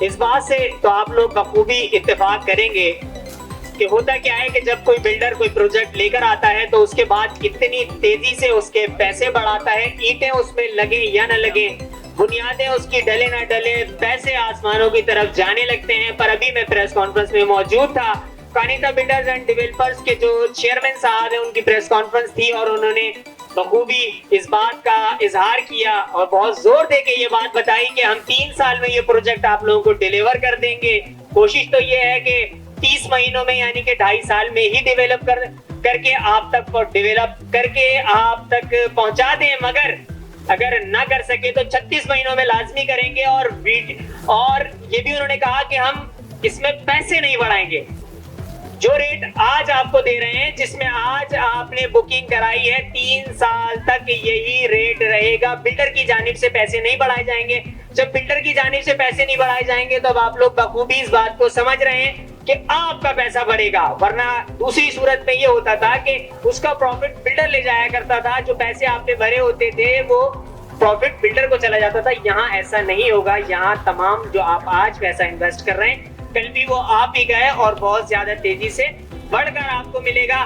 اس بات سے تو آپ لوگ بخوبی اتفاق کریں گے کہ ہوتا کیا ہے کہ جب کوئی بلڈر کوئی پروجیکٹ لے کر آتا ہے تو اس کے بعد کتنی تیزی سے اس کے پیسے بڑھاتا ہے، اینٹیں اس میں لگیں یا نہ لگیں، بنیادیں اس کی ڈلے نہ ڈلے، پیسے آسمانوں کی طرف جانے لگتے ہیں۔ پر ابھی میں پریس کانفرنس میں موجود تھا، کانیتا بلڈرز اینڈ ڈیولپرز کے جو چیئرمین صاحب ہیں ان کی پریس کانفرنس تھی اور انہوں نے بخوبی اس بات کا اظہار کیا اور بہت زور دے کے یہ بات بتائی کہ ہم 3 سال میں یہ پروجیکٹ آپ لوگوں کو ڈیلیور کر دیں گے۔ کوشش تو یہ ہے کہ 30 مہینوں میں یعنی کہ 2.5 سال میں ہی ڈیولپ کر کے آپ تک پہنچا دیں، مگر اگر نہ کر سکے تو 36 مہینوں میں لازمی کریں گے۔ اور یہ بھی انہوں نے کہا کہ ہم اس میں پیسے نہیں بڑھائیں گے، جو ریٹ آج آپ کو دے رہے ہیں، جس میں آج آپ نے بکنگ کرائی ہے، 3 سال تک یہی ریٹ رہے گا۔ بلڈر کی جانب سے پیسے نہیں بڑھائے جائیں گے۔ جب بلڈر کی جانب سے پیسے نہیں بڑھائے جائیں گے تو اب آپ لوگ بخوبی اس بات کو سمجھ رہے ہیں کہ آپ کا پیسہ بڑھے گا، ورنہ دوسری صورت میں یہ ہوتا تھا کہ اس کا پروفٹ بلڈر لے جایا کرتا تھا، جو پیسے آپ نے بھرے ہوتے تھے وہ پروفٹ بلڈر کو چلا جاتا تھا۔ یہاں ایسا نہیں ہوگا، یہاں تمام جو آپ آج پیسہ انویسٹ کر رہے ہیں کل بھی وہ آپ ہی کا ہے اور بہت زیادہ تیزی سے بڑھ کر آپ کو ملے گا۔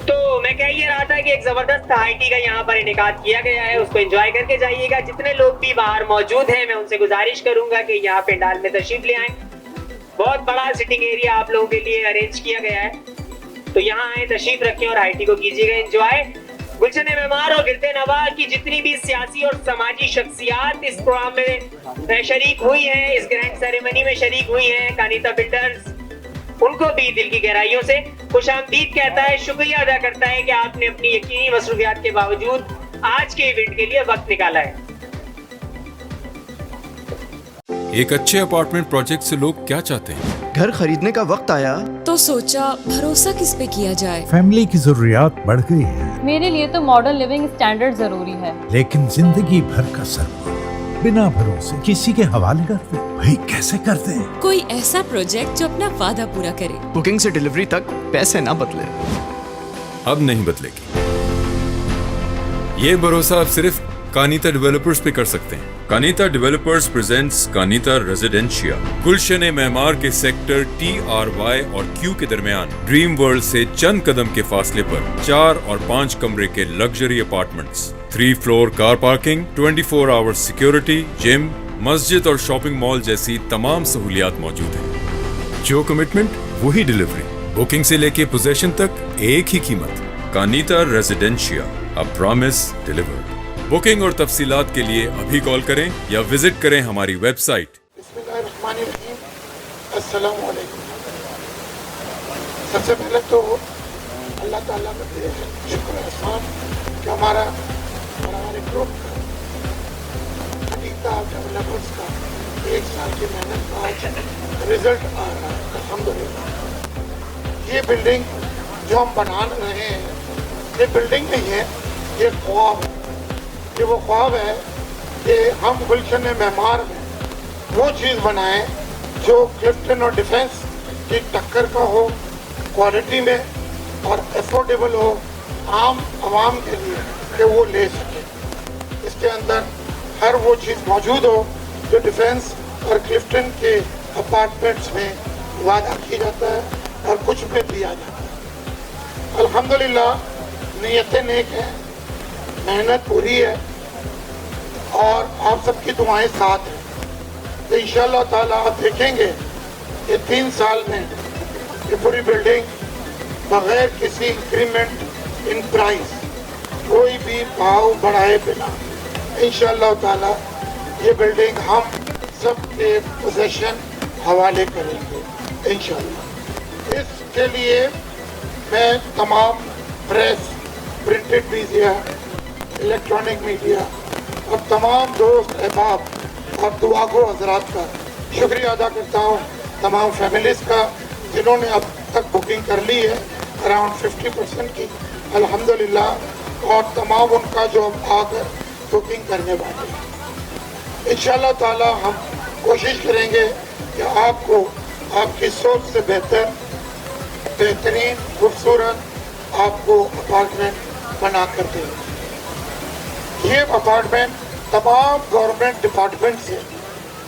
تو میں کہہ یہ رہا تھا کہ ایک زبردست ہائی ٹی کا یہاں پر انعقاد کیا گیا ہے، اس کو انجوائے کر کے جائیے گا۔ جتنے لوگ بھی باہر موجود ہیں میں ان سے گزارش کروں گا کہ یہاں پنڈال میں تشریف لے آئیں۔ بہت بڑا سٹنگ ایریا آپ لوگوں کے لیے ارینج کیا گیا ہے، تو یہاں آئیں، تشریف رکھیں اور ہائی ٹی کو کیجیے گا انجوائے۔ گلشن معمار اور گرد نواح کی جتنی بھی سیاسی اور سماجی شخصیات اس پروگرام میں شریک ہوئی ہیں، اس گرینڈ سیریمنی میں شریک ہوئی ہیں، کانیتا بلڈرز ان کو بھی دل کی گہرائیوں سے خوش آمدید کہتا ہے، شکریہ ادا کرتا ہے کہ آپ نے اپنی یقینی مصروفیات کے باوجود آج کے ایونٹ کے لیے وقت نکالا ہے۔ ایک اچھے اپارٹمنٹ پروجیکٹ سے لوگ کیا چاہتے ہیں؟ گھر خریدنے کا وقت آیا تو سوچا بھروسہ کس پہ کیا جائے۔ فیملی کی ضروریات بڑھ گئی ہیں، میرے لیے تو ماڈرن لیونگ سٹینڈرڈ ضروری ہے، لیکن زندگی بھر کا سرمایہ بنا بھروسے کسی کے حوالے کرتے بھائی کیسے کرتے ہیں؟ کوئی ایسا پروجیکٹ جو اپنا وعدہ پورا کرے، بکنگ سے ڈیلیوری تک پیسے نہ بدلے۔ اب نہیں بدلے گی، یہ بھروسہ اب صرف کانیتا ڈیولپرز پہ کر سکتے ہیں۔ کانیتا ڈیولپرز پریزنٹس کانیتا ریزیڈینشیا، گلشن معمار کے سیکٹر TRY اور Q کے درمیان ڈریم ورلڈ سے چند قدم کے فاصلے پر 4 اور 5 کمرے کے luxury apartments, 3 floor car parking, 24 hour security, gym, مسجد اور شاپنگ مال جیسی تمام سہولیات موجود ہیں۔ جو کمٹمنٹ وہی ڈیلیوری، بکنگ سے لے کے پوزیشن تک ایک ہی قیمت۔ کانیتا ریزیڈینشیا، a promise delivered۔ بکنگ اور تفصیلات کے لیے ابھی کال کریں یا وزٹ کریں ہماری ویب سائٹ۔ بسم اللہ الرحمن الرحیم، السلام علیکم۔ سب سے پہلے تو اللہ تعالیٰ کا شکر احسان کہ ہمارا گروپ کانیتا ڈیولپرز کا 1 سال کی محنت کا آج رزلٹ آ رہا ہے، الحمدللہ۔ یہ بلڈنگ جو ہم بنا رہے ہیں یہ بلڈنگ نہیں ہے، یہ خواب ہے۔ یہ وہ خواب ہے کہ ہم گلشن معمار میں وہ چیز بنائیں جو کلفٹن اور ڈیفنس کی ٹکر کا ہو، کوالٹی میں اور افورڈیبل ہو عام عوام کے لیے کہ وہ لے سکے۔ اس کے اندر ہر وہ چیز موجود ہو جو ڈیفنس اور کلفٹن کے اپارٹمنٹس میں وعدہ کیا جاتا ہے اور کچھ میں دیا جاتا ہے۔ الحمدللہ نیتیں نیک ہیں، محنت پوری ہے اور آپ سب کی دعائیں ساتھ ہیں، تو انشاءاللہ تعالیٰ آپ دیکھیں گے کہ 3 سال میں یہ پوری بلڈنگ بغیر کسی انکریمنٹ ان پرائز، کوئی بھی بھاؤ بڑھائے بنا انشاءاللہ تعالیٰ یہ بلڈنگ ہم سب کے پوزیشن حوالے کریں گے انشاءاللہ۔ اس کے لیے میں تمام press, printed media, electronic media اور تمام دوست احباب اور دعاگو حضرات کا شکریہ ادا کرتا ہوں، تمام فیملیز کا جنہوں نے اب تک بکنگ کر لی ہے اراؤنڈ 50% کی الحمدللہ، اور تمام ان کا جو اب آ کر بکنگ کرنے والے ہیں۔ انشاءاللہ تعالی ہم کوشش کریں گے کہ آپ کو آپ کی سوچ سے بہترین خوبصورت آپ کو اپارٹمنٹ بنا کر دیں۔ یہ اپارٹمنٹ تمام گورنمنٹ ڈپارٹمنٹ سے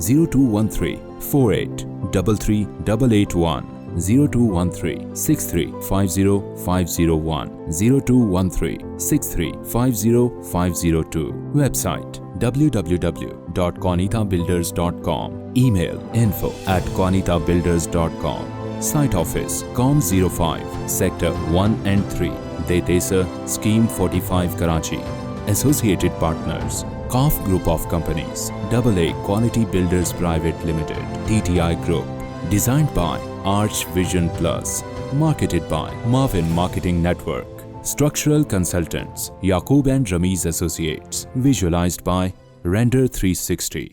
021348338881, 021363505001, 021363505002. Website www.qanitabuilders.com. Email info@qanitabuilders.com. Site office Com05 Sector 1 and 3, Detesa, Scheme 45, Karachi. Associated partners Kaf Group of Companies, AA Quality Builders Private Limited, TTI Group. Designed by Arch Vision Plus. Marketed by Marvin Marketing Network. Structural consultants Yaqub and Ramiz Associates. Visualized by Render 360.